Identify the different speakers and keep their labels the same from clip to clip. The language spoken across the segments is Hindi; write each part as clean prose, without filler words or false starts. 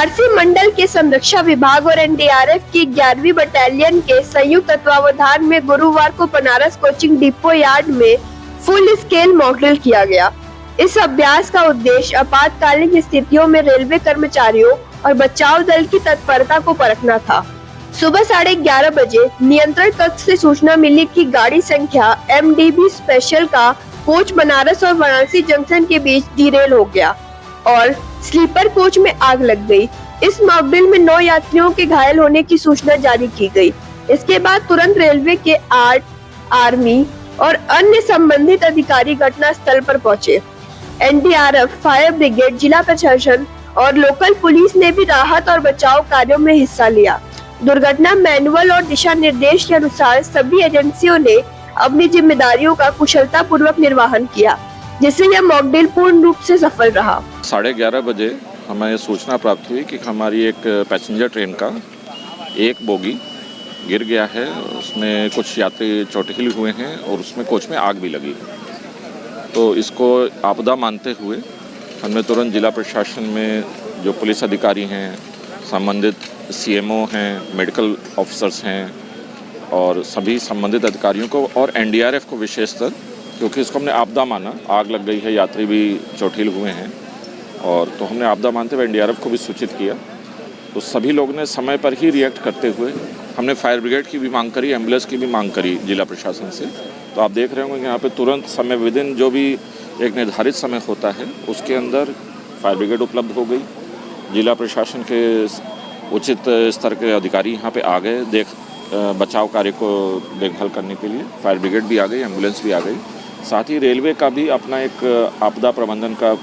Speaker 1: वाराणसी मंडल के संरक्षा विभाग और एनडीआरएफ की 11वीं बटालियन के संयुक्त तत्वावधान में गुरुवार को बनारस कोचिंग डिपो यार्ड में फुल स्केल मॉक ड्रिल किया गया। इस अभ्यास का उद्देश्य आपातकालीन स्थितियों में रेलवे कर्मचारियों और बचाव दल की तत्परता को परखना था। सुबह 11:30 बजे नियंत्रण कक्ष से सूचना मिली कि गाड़ी संख्या MDB स्पेशल का कोच बनारस और वाराणसी जंक्शन के बीच डिरेल हो गया और स्लीपर कोच में आग लग गई। इस मॉक ड्रिल में 9 यात्रियों के घायल होने की सूचना जारी की गई। इसके बाद तुरंत रेलवे के आर्मी और अन्य संबंधित अधिकारी घटना स्थल पर पहुंचे। एनडीआरएफ, फायर ब्रिगेड, जिला प्रशासन और लोकल पुलिस ने भी राहत और बचाव कार्यों में हिस्सा लिया। दुर्घटना मैनुअल और दिशा निर्देश के अनुसार सभी एजेंसियों ने अपनी जिम्मेदारियों का कुशलतापूर्वक निर्वहन किया, जिससे यह मॉक ड्रिल पूर्ण रूप से सफल रहा।
Speaker 2: 11:30 बजे हमें सूचना प्राप्त हुई कि हमारी एक पैसेंजर ट्रेन का एक बोगी गिर गया है, उसमें कुछ यात्री चोटिल हुए हैं और उसमें कोच में आग भी लगी है। तो इसको आपदा मानते हुए हमने तुरंत जिला प्रशासन में जो पुलिस अधिकारी हैं, संबंधित CMO हैं, मेडिकल ऑफिसर्स हैं और सभी संबंधित अधिकारियों को और NDRF को विशेषतर, क्योंकि इसको हमने आपदा माना, आग लग गई है, यात्री भी चोटिल हुए हैं और तो हमने आपदा मानते हुए NDRF को भी सूचित किया। तो सभी लोगों ने समय पर ही रिएक्ट करते हुए हमने फायर ब्रिगेड की भी मांग करी, एम्बुलेंस की भी मांग करी जिला प्रशासन से। तो आप देख रहे होंगे कि यहाँ पे तुरंत समय विदिन जो भी एक निर्धारित समय होता है उसके अंदर फायर ब्रिगेड उपलब्ध हो गई। जिला प्रशासन के उचित स्तर के अधिकारी यहाँ पे आ गए बचाव कार्य को देखभाल करने के लिए। फायर ब्रिगेड भी आ गई, एम्बुलेंस भी आ गई। साथ ही रेलवे का भी अपना एक आपदा प्रबंधन का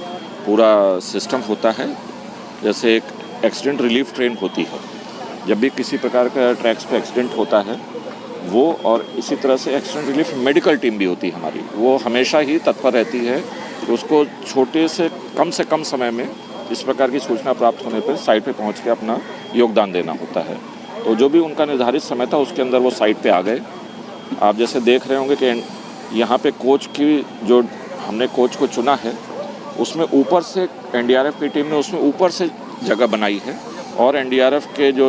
Speaker 2: पूरा सिस्टम होता है। जैसे एक एक्सीडेंट रिलीफ ट्रेन होती है, जब भी किसी प्रकार का ट्रैक्स पे एक्सीडेंट होता है वो, और इसी तरह से एक्सीडेंट रिलीफ मेडिकल टीम भी होती है हमारी, वो हमेशा ही तत्पर रहती है कि उसको छोटे से कम समय में इस प्रकार की सूचना प्राप्त होने पर साइट पे पहुंच के अपना योगदान देना होता है। तो जो भी उनका निर्धारित समय था उसके अंदर वो साइट पे आ गए। आप जैसे देख रहे होंगे कि यहाँ पे कोच की जो हमने कोच को चुना है उसमें ऊपर से NDRF की टीम ने उसमें ऊपर से जगह बनाई है और NDRF के जो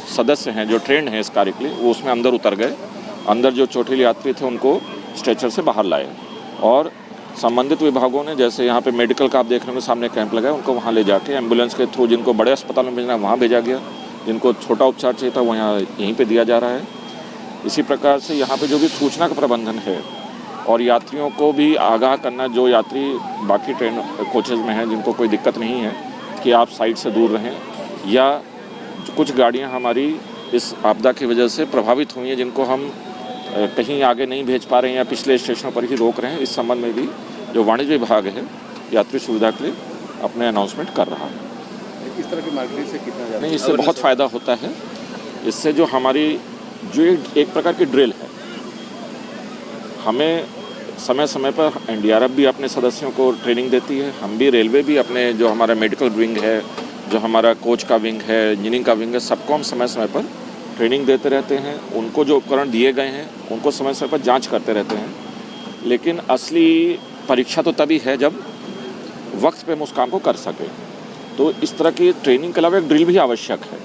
Speaker 2: सदस्य हैं जो ट्रेंड हैं इस कार्य के लिए वो उसमें अंदर उतर गए। अंदर जो चोटिल यात्री थे उनको स्ट्रेचर से बाहर लाए और संबंधित विभागों ने, जैसे यहाँ पे मेडिकल का आप देख रहे होंगे सामने कैंप लगाया, उनको वहाँ ले जाके एम्बुलेंस के थ्रू जिनको बड़े अस्पताल में भेजना वहाँ भेजा गया, जिनको छोटा उपचार चाहिए था वो यहाँ यहीं पे दिया जा रहा है। इसी प्रकार से यहाँ पे जो भी सूचना का प्रबंधन है और यात्रियों को भी आगाह करना, जो यात्री बाकी ट्रेन कोचेज़ में हैं जिनको कोई दिक्कत नहीं है कि आप साइड से दूर रहें, या कुछ गाड़ियाँ हमारी इस आपदा की वजह से प्रभावित हुई हैं जिनको हम कहीं आगे नहीं भेज पा रहे हैं या पिछले स्टेशनों पर ही रोक रहे हैं। इस संबंध में भी जो वाणिज्य विभाग है यात्री सुविधा के लिए अपने अनाउंसमेंट कर रहा है।
Speaker 3: इस तरह की मार्केटिंग से कितना ज़्यादा?
Speaker 2: नहीं, इससे बहुत फ़ायदा होता है। इससे जो हमारी जो एक प्रकार की ड्रिल है, हमें समय समय पर NDRF भी अपने सदस्यों को ट्रेनिंग देती है, हम भी, रेलवे भी अपने जो हमारा मेडिकल विंग है, जो हमारा कोच का विंग है, इंजीनियरिंग का विंग है, सबको हम समय समय पर ट्रेनिंग देते रहते हैं। उनको जो उपकरण दिए गए हैं उनको समय समय पर जांच करते रहते हैं। लेकिन असली परीक्षा तो तभी है जब वक्त पे हम उस काम को कर सकें। तो इस तरह की ट्रेनिंग के अलावा एक ड्रिल भी आवश्यक है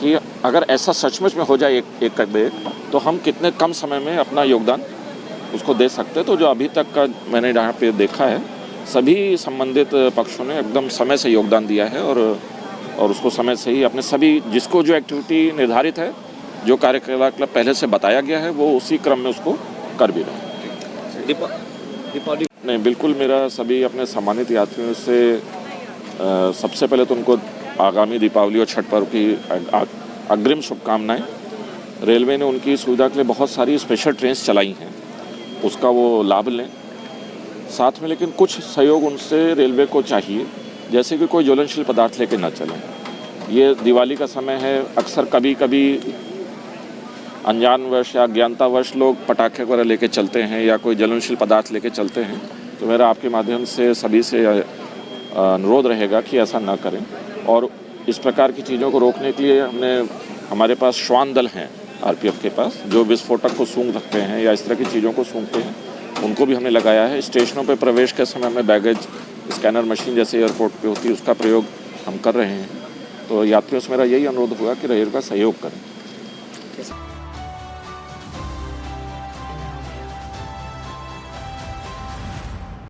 Speaker 2: कि अगर ऐसा सचमुच में हो जाए एक तो हम कितने कम समय में अपना योगदान उसको दे सकते हैं। तो जो अभी तक का मैंने यहाँ पे देखा है, सभी संबंधित पक्षों ने एकदम समय से योगदान दिया है और उसको समय से ही अपने सभी, जिसको जो एक्टिविटी निर्धारित है, जो कार्यकलाप पहले से बताया गया है, वो उसी क्रम में उसको कर भी रहे हैं।
Speaker 3: दीपावली
Speaker 2: नहीं, बिल्कुल मेरा सभी अपने सम्मानित यात्रियों से सबसे पहले तो उनको आगामी दीपावली और छठ पर्व की अग्रिम शुभकामनाएं। रेलवे ने उनकी सुविधा के लिए बहुत सारी स्पेशल ट्रेन्स चलाई हैं, उसका वो लाभ लें साथ में। लेकिन कुछ सहयोग उनसे रेलवे को चाहिए, जैसे कि कोई ज्वलनशील पदार्थ लेके ना चलें। ये दिवाली का समय है, अक्सर कभी अनजानवश या अज्ञानतावश लोग पटाखे वगैरह लेके चलते हैं या कोई ज्वलनशील पदार्थ लेके चलते हैं। तो मेरा आपके माध्यम से सभी से अनुरोध रहेगा कि ऐसा ना करें। और इस प्रकार की चीज़ों को रोकने के लिए हमारे पास श्वान दल हैं RPF के पास, जो विस्फोटक को सूंघ सकते हैं या इस तरह की चीज़ों को सूंघते हैं, उनको भी हमने लगाया है। स्टेशनों पर प्रवेश के समय हमें बैगेज स्कैनर मशीन जैसे एयरपोर्ट पे होती है उसका प्रयोग हम कर रहे हैं। तो यात्रियों से मेरा यही अनुरोध हुआ कि रेलवे का सहयोग करें।